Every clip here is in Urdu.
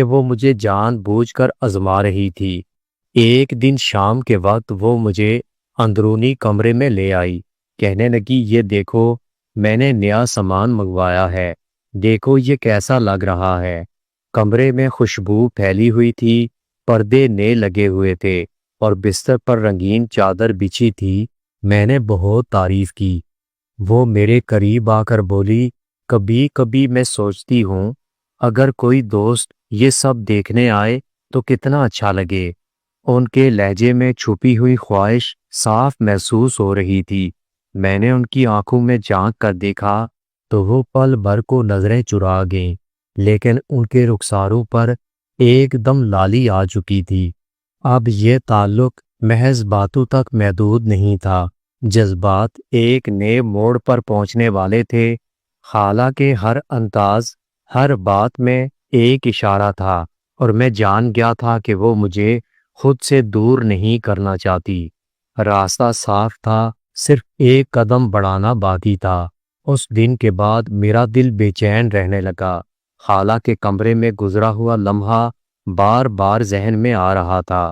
کہ وہ مجھے جان بوجھ کر آزما رہی تھی۔ ایک دن شام کے وقت وہ مجھے اندرونی کمرے میں لے آئی، کہنے لگی یہ دیکھو میں نے نیا سامان منگوایا ہے، دیکھو یہ کیسا لگ رہا ہے۔ کمرے میں خوشبو پھیلی ہوئی تھی، پردے نئے لگے ہوئے تھے اور بستر پر رنگین چادر بچھی تھی۔ میں نے بہت تعریف کی۔ وہ میرے قریب آ کر بولی، کبھی کبھی میں سوچتی ہوں اگر کوئی دوست یہ سب دیکھنے آئے تو کتنا اچھا لگے۔ ان کے لہجے میں چھپی ہوئی خواہش صاف محسوس ہو رہی تھی۔ میں نے ان کی آنکھوں میں جھانک کر دیکھا تو وہ پل بھر کو نظریں چرا گئیں، لیکن ان کے رخساروں پر ایک دم لالی آ چکی تھی۔ اب یہ تعلق محض باتوں تک محدود نہیں تھا، جذبات ایک نئے موڑ پر پہنچنے والے تھے۔ خالہ کے ہر انداز، ہر بات میں ایک اشارہ تھا اور میں جان گیا تھا کہ وہ مجھے خود سے دور نہیں کرنا چاہتی۔ راستہ صاف تھا، صرف ایک قدم بڑھانا باقی تھا۔ اس دن کے بعد میرا دل بے چین رہنے لگا۔ خالہ کے کمرے میں گزرا ہوا لمحہ بار بار ذہن میں آ رہا تھا۔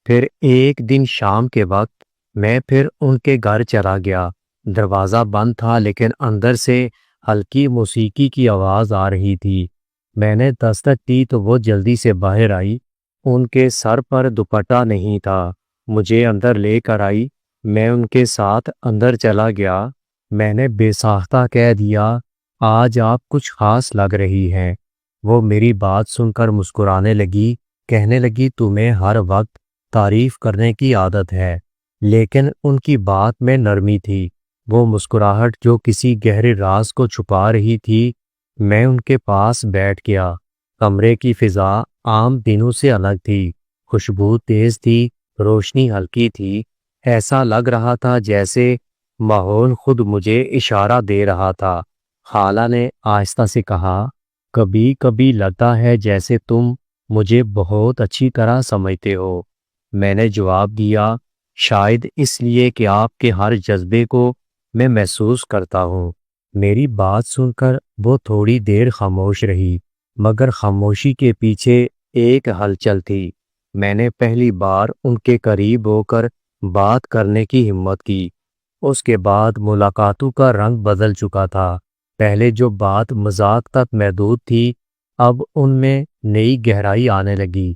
پھر ایک دن شام کے وقت میں پھر ان کے گھر چلا گیا۔ دروازہ بند تھا لیکن اندر سے ہلکی موسیقی کی آواز آ رہی تھی۔ میں نے دستک دی تو وہ جلدی سے باہر آئی۔ ان کے سر پر دوپٹہ نہیں تھا۔ مجھے اندر لے کر آئی۔ میں ان کے ساتھ اندر چلا گیا۔ میں نے بے ساختہ کہہ دیا، آج آپ کچھ خاص لگ رہی ہیں۔ وہ میری بات سن کر مسکرانے لگی، کہنے لگی تمہیں ہر وقت تعریف کرنے کی عادت ہے۔ لیکن ان کی بات میں نرمی تھی، وہ مسکراہٹ جو کسی گہرے راز کو چھپا رہی تھی۔ میں ان کے پاس بیٹھ گیا۔ کمرے کی فضا عام دنوں سے الگ تھی، خوشبو تیز تھی، روشنی ہلکی تھی۔ ایسا لگ رہا تھا جیسے ماحول خود مجھے اشارہ دے رہا تھا۔ خالہ نے آہستہ سے کہا، کبھی کبھی لگتا ہے جیسے تم مجھے بہت اچھی طرح سمجھتے ہو۔ میں نے جواب دیا، شاید اس لیے کہ آپ کے ہر جذبے کو میں محسوس کرتا ہوں۔ میری بات سن کر وہ تھوڑی دیر خاموش رہی، مگر خاموشی کے پیچھے ایک ہلچل تھی۔ میں نے پہلی بار ان کے قریب ہو کر بات کرنے کی ہمت کی۔ اس کے بعد ملاقاتوں کا رنگ بدل چکا تھا۔ پہلے جو بات مذاق تک محدود تھی، اب ان میں نئی گہرائی آنے لگی۔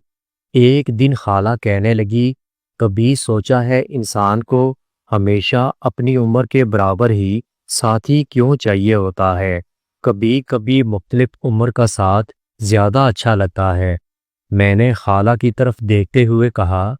ایک دن خالہ کہنے لگی، کبھی سوچا ہے انسان کو ہمیشہ اپنی عمر کے برابر ہی ساتھی کیوں چاہیے ہوتا ہے؟ کبھی کبھی مختلف عمر کا ساتھ زیادہ اچھا لگتا ہے۔ میں نے خالہ کی طرف دیکھتے ہوئے کہا،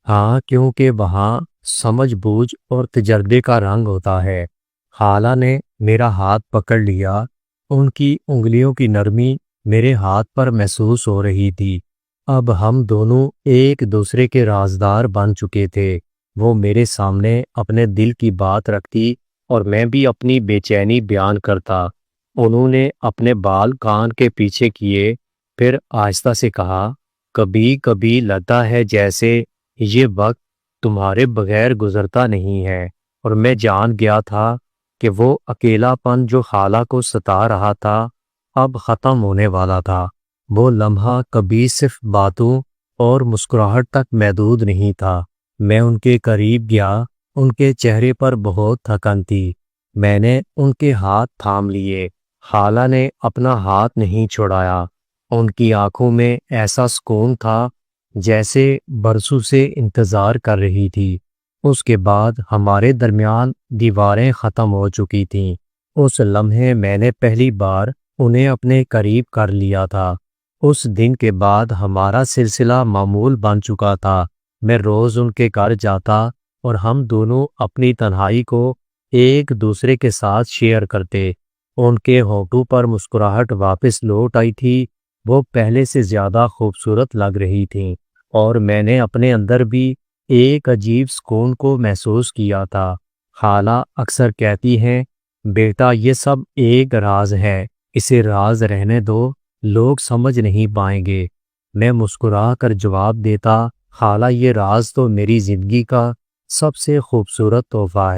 ہاں، کیونکہ وہاں سمجھ بوجھ اور تجربے کا رنگ ہوتا ہے۔ خالہ نے میرا ہاتھ پکڑ لیا۔ ان کی انگلیوں کی نرمی میرے ہاتھ پر محسوس ہو رہی تھی۔ اب ہم دونوں ایک دوسرے کے رازدار بن چکے تھے۔ وہ میرے سامنے اپنے دل کی بات رکھتی اور میں بھی اپنی بے چینی بیان کرتا۔ انہوں نے اپنے بال کان کے پیچھے کیے، پھر آہستہ سے کہا، کبھی کبھی لگتا ہے جیسے یہ وقت تمہارے بغیر گزرتا نہیں ہے۔ اور میں جان گیا تھا کہ وہ اکیلا پن جو خالہ کو ستا رہا تھا اب ختم ہونے والا تھا۔ وہ لمحہ کبھی صرف باتوں اور مسکراہٹ تک محدود نہیں تھا۔ میں ان کے قریب گیا۔ ان کے چہرے پر بہت تھکن تھی۔ میں نے ان کے ہاتھ تھام لیے۔ خالہ نے اپنا ہاتھ نہیں چھوڑایا۔ ان کی آنکھوں میں ایسا سکون تھا جیسے برسوں سے انتظار کر رہی تھی۔ اس کے بعد ہمارے درمیان دیواریں ختم ہو چکی تھیں۔ اس لمحے میں نے پہلی بار انہیں اپنے قریب کر لیا تھا۔ اس دن کے بعد ہمارا سلسلہ معمول بن چکا تھا۔ میں روز ان کے گھر جاتا اور ہم دونوں اپنی تنہائی کو ایک دوسرے کے ساتھ شیئر کرتے۔ ان کے ہونٹوں پر مسکراہٹ واپس لوٹ آئی تھی، وہ پہلے سے زیادہ خوبصورت لگ رہی تھیں، اور میں نے اپنے اندر بھی ایک عجیب سکون کو محسوس کیا تھا۔ خالہ اکثر کہتی ہیں، بیٹا یہ سب ایک راز ہے، اسے راز رہنے دو، لوگ سمجھ نہیں پائیں گے۔ میں مسکرا کر جواب دیتا، خالہ یہ راز تو میری زندگی کا سب سے خوبصورت تحفہ ہے۔